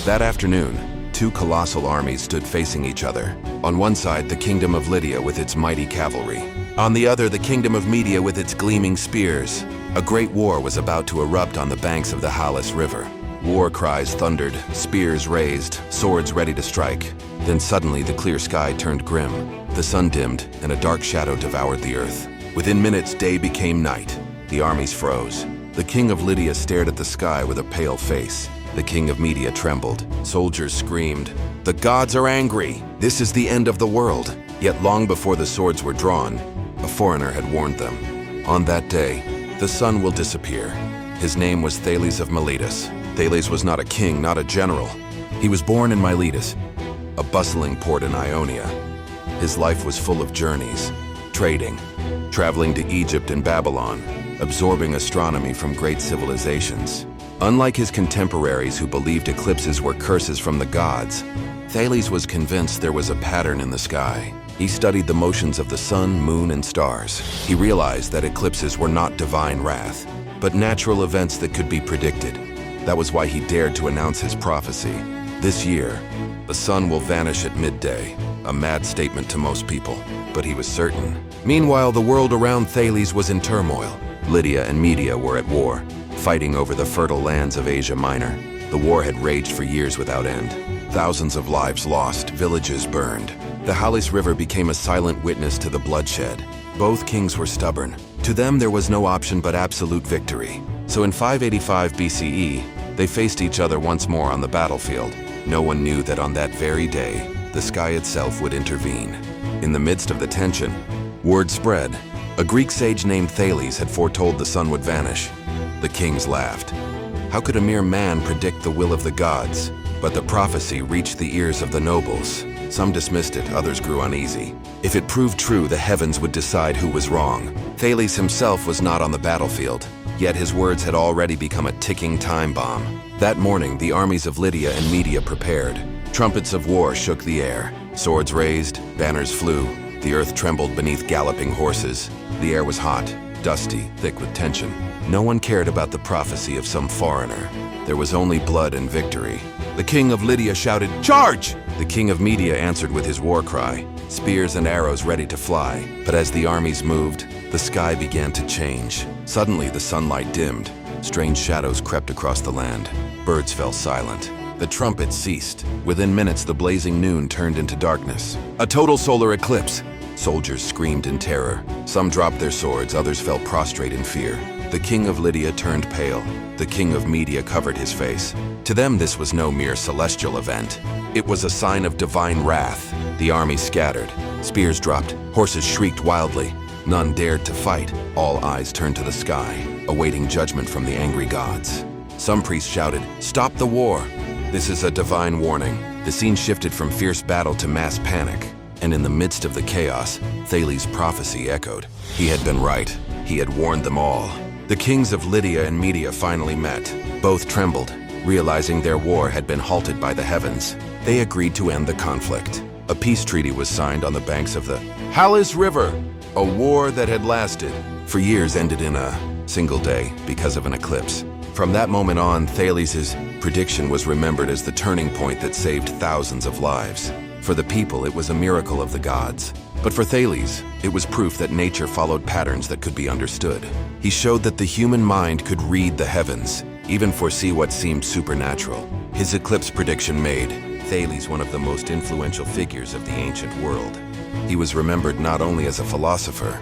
That afternoon, two colossal armies stood facing each other. On one side, the kingdom of Lydia with its mighty cavalry. On the other, the kingdom of Media with its gleaming spears. A great war was about to erupt on the banks of the Halys River. War cries thundered, spears raised, swords ready to strike. Then suddenly the clear sky turned grim. The sun dimmed, and a dark shadow devoured the earth. Within minutes, day became night. The armies froze. The king of Lydia stared at the sky with a pale face. The king of Media trembled. Soldiers screamed, "The gods are angry! This is the end of the world!" Yet long before the swords were drawn, a foreigner had warned them. On that day, the sun will disappear. His name was Thales of Miletus. Thales was not a king, not a general. He was born in Miletus, a bustling port in Ionia. His life was full of journeys, trading, traveling to Egypt and Babylon, absorbing astronomy from great civilizations. Unlike his contemporaries who believed eclipses were curses from the gods, Thales was convinced there was a pattern in the sky. He studied the motions of the sun, moon, and stars. He realized that eclipses were not divine wrath, but natural events that could be predicted. That was why he dared to announce his prophecy. This year, the sun will vanish at midday, a mad statement to most people, but he was certain. Meanwhile, the world around Thales was in turmoil. Lydia and Media were at war, fighting over the fertile lands of Asia Minor. The war had raged for years without end. Thousands of lives lost, villages burned. The Halys River became a silent witness to the bloodshed. Both kings were stubborn. To them, there was no option but absolute victory. So in 585 BCE, they faced each other once more on the battlefield. No one knew that on that very day, the sky itself would intervene. In the midst of the tension, word spread. A Greek sage named Thales had foretold the sun would vanish. The kings laughed. How could a mere man predict the will of the gods? But the prophecy reached the ears of the nobles. Some dismissed it, others grew uneasy. If it proved true, the heavens would decide who was wrong. Thales himself was not on the battlefield, yet his words had already become a ticking time bomb. That morning, the armies of Lydia and Media prepared. Trumpets of war shook the air. Swords raised, banners flew. The earth trembled beneath galloping horses. The air was hot, dusty, thick with tension. No one cared about the prophecy of some foreigner. There was only blood and victory. The king of Lydia shouted, "Charge!" The king of Media answered with his war cry, spears and arrows ready to fly. But as the armies moved, the sky began to change. Suddenly, the sunlight dimmed. Strange shadows crept across the land. Birds fell silent. The trumpets ceased. Within minutes, the blazing noon turned into darkness. A total solar eclipse. Soldiers screamed in terror. Some dropped their swords, others fell prostrate in fear. The king of Lydia turned pale. The king of Media covered his face. To them, this was no mere celestial event. It was a sign of divine wrath. The army scattered. Spears dropped. Horses shrieked wildly. None dared to fight. All eyes turned to the sky, awaiting judgment from the angry gods. Some priests shouted, "Stop the war!" This is a divine warning. The scene shifted from fierce battle to mass panic. And in the midst of the chaos, Thales' prophecy echoed. He had been right. He had warned them all. The kings of Lydia and Media finally met. Both trembled, realizing their war had been halted by the heavens. They agreed to end the conflict. A peace treaty was signed on the banks of the Halys River. A war that had lasted for years ended in a single day because of an eclipse. From that moment on, Thales' prediction was remembered as the turning point that saved thousands of lives. For the people, it was a miracle of the gods. But for Thales, it was proof that nature followed patterns that could be understood. He showed that the human mind could read the heavens, even foresee what seemed supernatural. His eclipse prediction made Thales one of the most influential figures of the ancient world. He was remembered not only as a philosopher,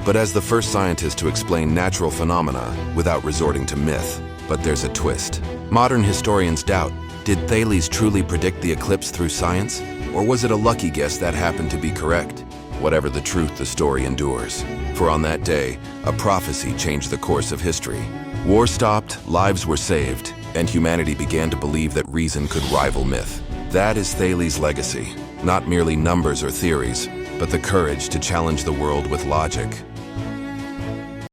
but as the first scientist to explain natural phenomena without resorting to myth. But there's a twist. Modern historians doubt, did Thales truly predict the eclipse through science? Or was it a lucky guess that happened to be correct? Whatever the truth, the story endures. For on that day, a prophecy changed the course of history. War stopped, lives were saved, and humanity began to believe that reason could rival myth. That is Thales' legacy. Not merely numbers or theories, but the courage to challenge the world with logic.